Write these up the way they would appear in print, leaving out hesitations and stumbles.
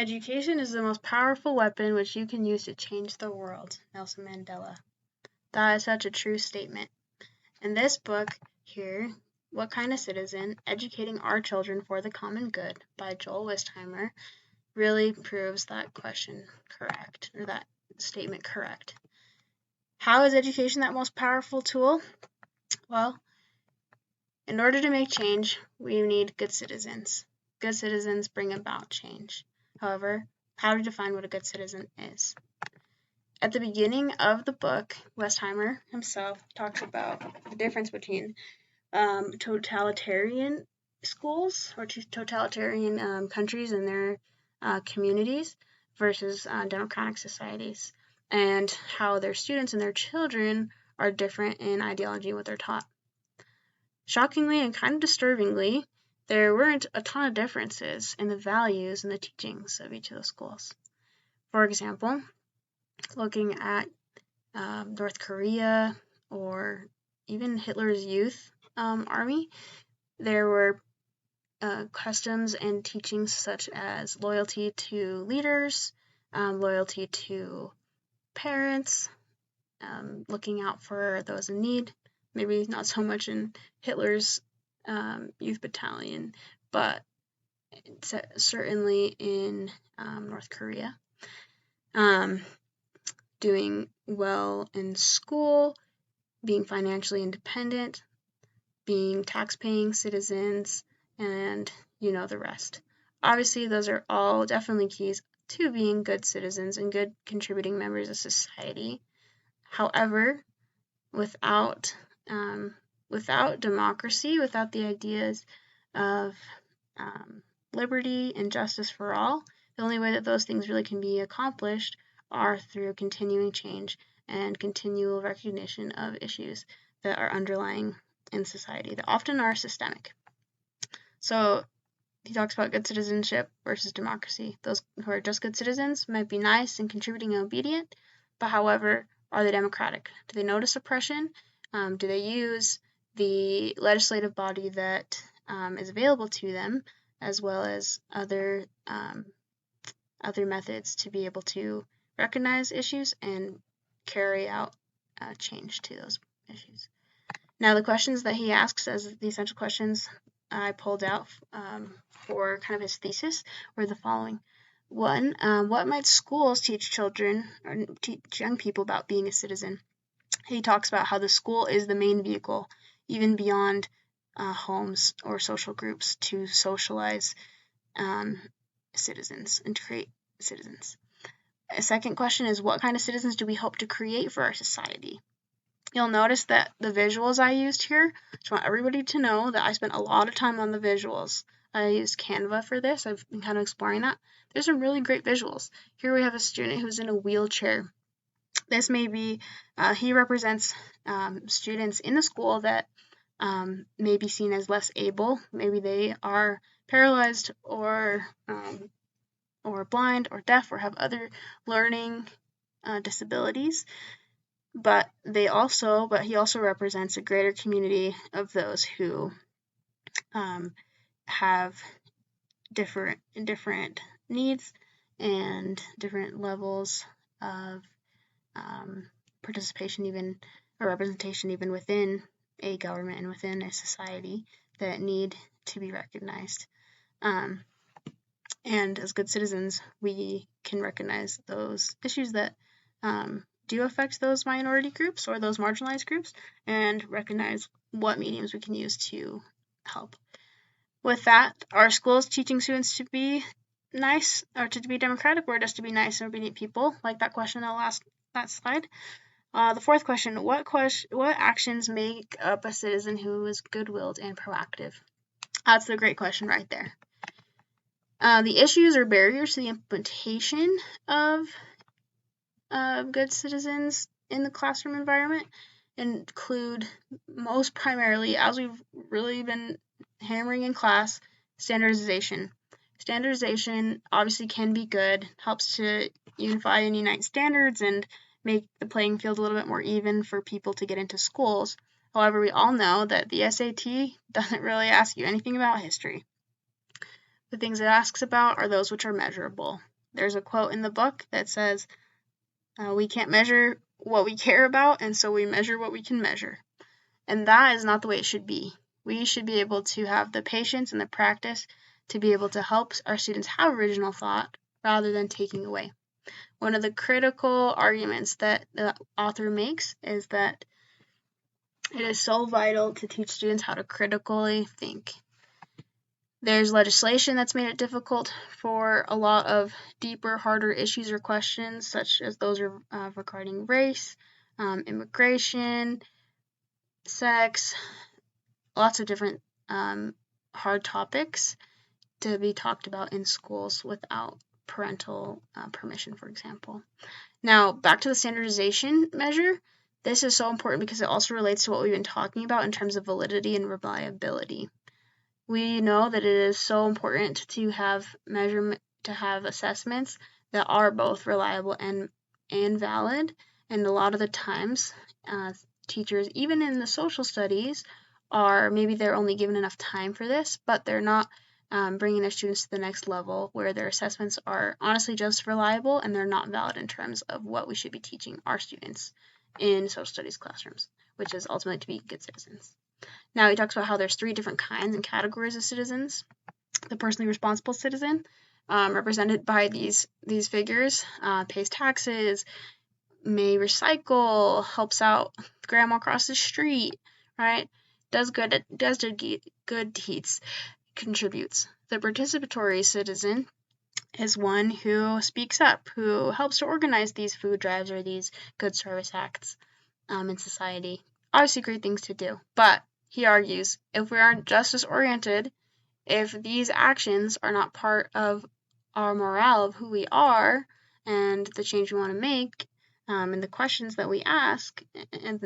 Education is the most powerful weapon which you can use to change the world. Nelson Mandela. That is such a true statement. In this book here, What Kind of Citizen? Educating Our Children for the Common Good by Joel Westheimer really proves that question correct, or that statement correct. How is education that most powerful tool? Well, in order to make change, we need good citizens. Good citizens bring about change. However, how to define what a good citizen is? At the beginning of the book, Westheimer himself talks about the difference between totalitarian schools or totalitarian countries and their communities versus democratic societies, and how their students and their children are different in ideology and what they're taught. Shockingly and kind of disturbingly, there weren't a ton of differences in the values and the teachings of each of those schools. For example, looking at North Korea or even Hitler's youth army, there were customs and teachings such as loyalty to leaders, loyalty to parents, looking out for those in need. Maybe not so much in Hitler's youth battalion, but certainly in North Korea. Doing well in school, being financially independent, being tax-paying citizens, and the rest. Obviously, those are all definitely keys to being good citizens and good contributing members of society. However, without democracy, without the ideas of liberty and justice for all, the only way that those things really can be accomplished are through continuing change and continual recognition of issues that are underlying in society that often are systemic. So he talks about good citizenship versus democracy. Those who are just good citizens might be nice and contributing and obedient, but however, are they democratic? Do they notice oppression? Do they use the legislative body that is available to them, as well as other methods to be able to recognize issues and carry out change to those issues? Now, the questions that he asks as the essential questions I pulled out for kind of his thesis were the following. One, what might schools teach children or teach young people about being a citizen? He talks about how the school is the main vehicle, even beyond homes or social groups, to socialize citizens and to create citizens. A second question is, what kind of citizens do we hope to create for our society? You'll notice that the visuals I used here, I just want everybody to know that I spent a lot of time on the visuals. I used Canva for this. I've been kind of exploring that. There's some really great visuals. Here we have a student who's in a wheelchair. This may be, he represents students in the school that may be seen as less able. Maybe they are paralyzed or blind or deaf or have other learning disabilities. But he also represents a greater community of those who have different needs and different levels of participation, even or representation, even within a government and within a society that need to be recognized. And as good citizens, we can recognize those issues that do affect those minority groups or those marginalized groups, and recognize what mediums we can use to help. With that, are schools teaching students to be nice or to be democratic, or just to be nice and obedient people, like that question on that slide? The fourth question, what actions make up a citizen who is good-willed and proactive? That's the great question right there. The issues or barriers to the implementation of good citizens in the classroom environment include, most primarily, as we've really been hammering in class, standardization. Standardization obviously can be good, helps to unify and unite standards and make the playing field a little bit more even for people to get into schools. However, we all know that the SAT doesn't really ask you anything about history. The things it asks about are those which are measurable. There's a quote in the book that says, we can't measure what we care about, and so we measure what we can measure. And that is not the way it should be. We should be able to have the patience and the practice to be able to help our students have original thought rather than taking away. One of the critical arguments that the author makes is that it is so vital to teach students how to critically think. There's legislation that's made it difficult for a lot of deeper, harder issues or questions, such as those regarding race, immigration, sex, lots of different hard topics to be talked about in schools without parental permission, for example. Now, back to the standardization measure. This is so important because it also relates to what we've been talking about in terms of validity and reliability. We know that it is so important to have assessments that are both reliable and valid, and a lot of the times teachers, even in the social studies, maybe they're only given enough time for this, but they're not bringing their students to the next level where their assessments are honestly just reliable and they're not valid in terms of what we should be teaching our students in social studies classrooms, which is ultimately to be good citizens. Now he talks about how there's 3 different kinds and categories of citizens. The personally responsible citizen, represented by these figures, pays taxes, may recycle, helps out grandma across the street, right? Does good deeds, contributes. The participatory citizen is one who speaks up, who helps to organize these food drives or these good service acts in society. Obviously great things to do, but he argues if we aren't justice-oriented, if these actions are not part of our morale of who we are and the change we want to make, and the questions that we ask and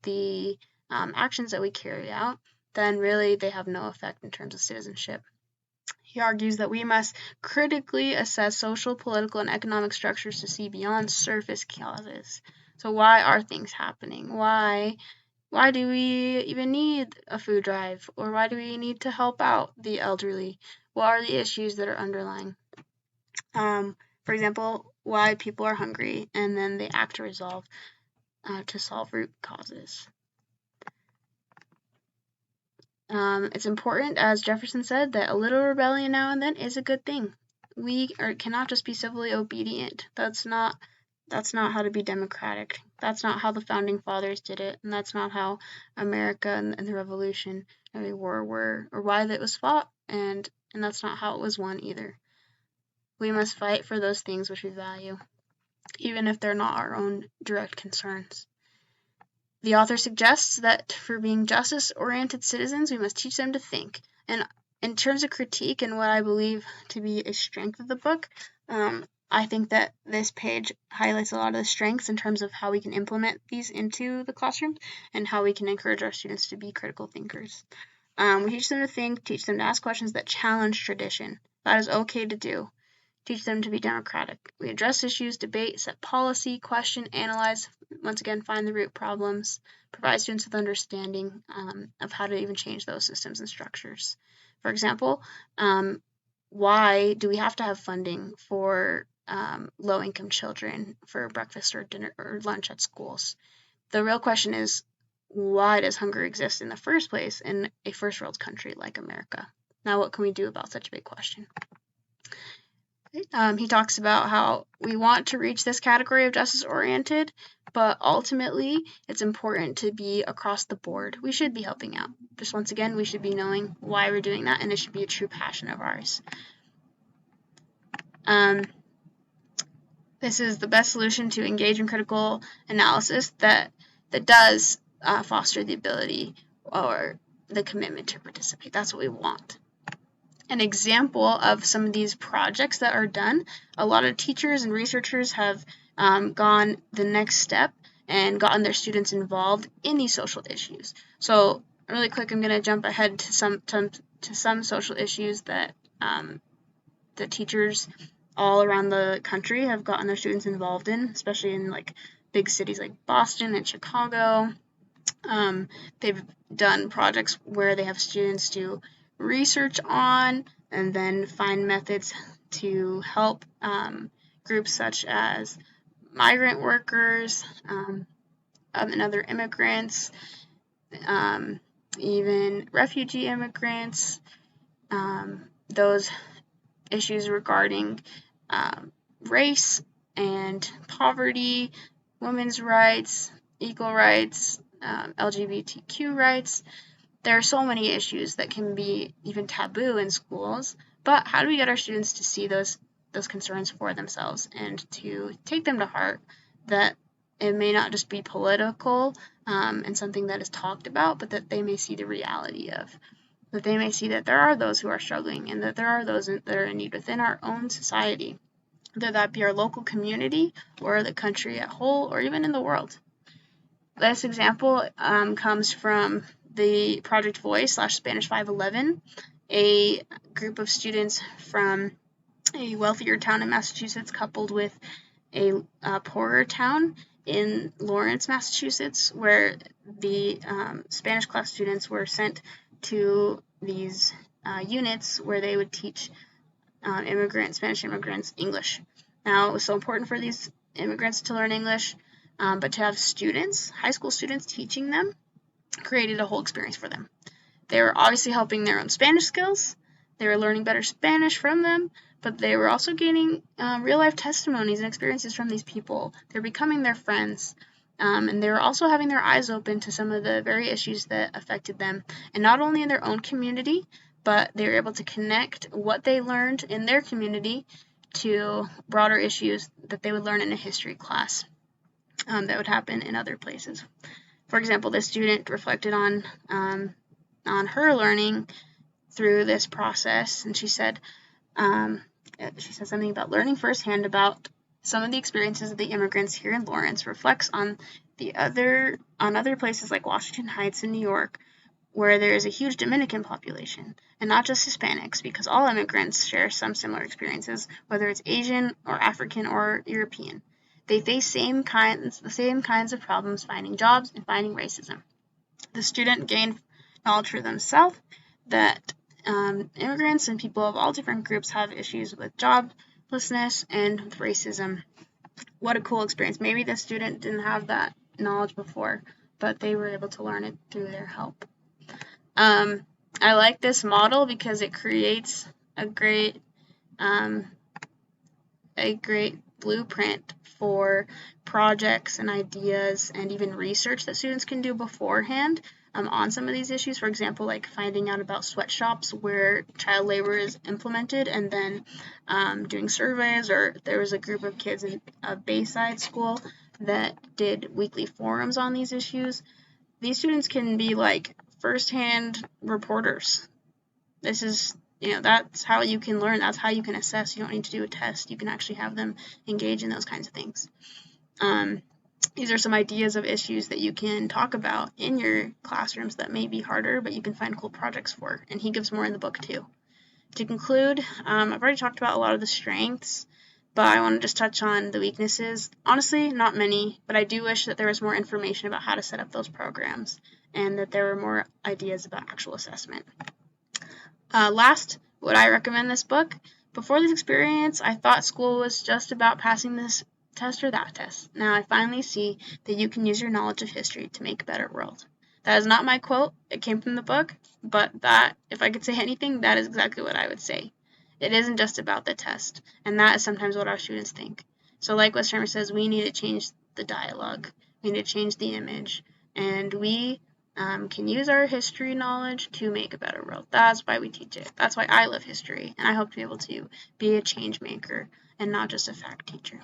the actions that we carry out, then really they have no effect in terms of citizenship. He argues that we must critically assess social, political, and economic structures to see beyond surface causes. So why are things happening? Why do we even need a food drive? Or why do we need to help out the elderly? What are the issues that are underlying? For example, why people are hungry and then they act to solve root causes. It's important, as Jefferson said, that a little rebellion now and then is a good thing. We cannot just be civilly obedient. That's not how to be democratic. That's not how the founding fathers did it, and that's not how America and the Revolutionary War were, or why that was fought, and that's not how it was won either. We must fight for those things which we value, even if they're not our own direct concerns. The author suggests that for being justice-oriented citizens, we must teach them to think. And in terms of critique and what I believe to be a strength of the book, I think that this page highlights a lot of the strengths in terms of how we can implement these into the classroom and how we can encourage our students to be critical thinkers. We teach them to think, teach them to ask questions that challenge tradition. That is okay to do. Teach them to be democratic. We address issues, debate, set policy, question, analyze, once again, find the root problems, provide students with understanding of how to even change those systems and structures. For example, why do we have to have funding for low-income children for breakfast or dinner or lunch at schools? The real question is, why does hunger exist in the first place in a first world country like America? Now, what can we do about such a big question? He talks about how we want to reach this category of justice-oriented, but ultimately it's important to be across the board. We should be helping out. Just once again, we should be knowing why we're doing that, and it should be a true passion of ours. This is the best solution to engage in critical analysis that does foster the ability or the commitment to participate. That's what we want. An example of some of these projects that are done, a lot of teachers and researchers have gone the next step and gotten their students involved in these social issues. So really quick, I'm going to jump ahead to some social issues that the teachers all around the country have gotten their students involved in, especially in like big cities like Boston and Chicago. They've done projects where they have students do research on and then find methods to help groups such as migrant workers and other immigrants, even refugee immigrants, those issues regarding race and poverty, women's rights, equal rights, LGBTQ rights. There are so many issues that can be even taboo in schools, but how do we get our students to see those concerns for themselves and to take them to heart, that it may not just be political and something that is talked about, but that they may see the reality of, that they may see that there are those who are struggling and that there are those that are in need within our own society, whether that be our local community or the country at whole or even in the world. This example comes from the Project Voice / Spanish 511, a group of students from a wealthier town in Massachusetts coupled with a poorer town in Lawrence, Massachusetts, where the Spanish class students were sent to these units where they would teach Spanish immigrants English. Now, it was so important for these immigrants to learn English, but to have students, high school students, teaching them created a whole experience for them. They were obviously helping their own Spanish skills. They were learning better Spanish from them, but they were also gaining real-life testimonies and experiences from these people. They're becoming their friends, and they were also having their eyes open to some of the very issues that affected them, and not only in their own community, but they were able to connect what they learned in their community to broader issues that they would learn in a history class that would happen in other places. For example, this student reflected on her learning through this process, and she said something about learning firsthand about some of the experiences of the immigrants here in Lawrence reflects on other places like Washington Heights in New York, where there is a huge Dominican population, and not just Hispanics, because all immigrants share some similar experiences, whether it's Asian or African or European. They face the same kinds of problems finding jobs and fighting racism. The student gained knowledge for themselves that immigrants and people of all different groups have issues with joblessness and with racism. What a cool experience. Maybe the student didn't have that knowledge before, but they were able to learn it through their help. I like this model because it creates a great blueprint for projects and ideas and even research that students can do beforehand on some of these issues. For example, like finding out about sweatshops where child labor is implemented, and then doing surveys, or there was a group of kids in a Bayside school that did weekly forums on these issues. These students can be like first-hand reporters. This is, that's how you can learn. That's how you can assess. You don't need to do a test. You can actually have them engage in those kinds of things. These are some ideas of issues that you can talk about in your classrooms that may be harder, but you can find cool projects for. And he gives more in the book too. To conclude, I've already talked about a lot of the strengths, but I want to just touch on the weaknesses. Honestly, not many, but I do wish that there was more information about how to set up those programs and that there were more ideas about actual assessment. Last, would I recommend this book? Before this experience, I thought school was just about passing this test or that test. Now I finally see that you can use your knowledge of history to make a better world. That is not my quote. It came from the book, but that, if I could say anything, that is exactly what I would say. It isn't just about the test, and that is sometimes what our students think. So like Westheimer says, we need to change the dialogue. We need to change the image, and we can use our history knowledge to make a better world. That's why we teach it. That's why I love history, and I hope to be able to be a change maker and not just a fact teacher.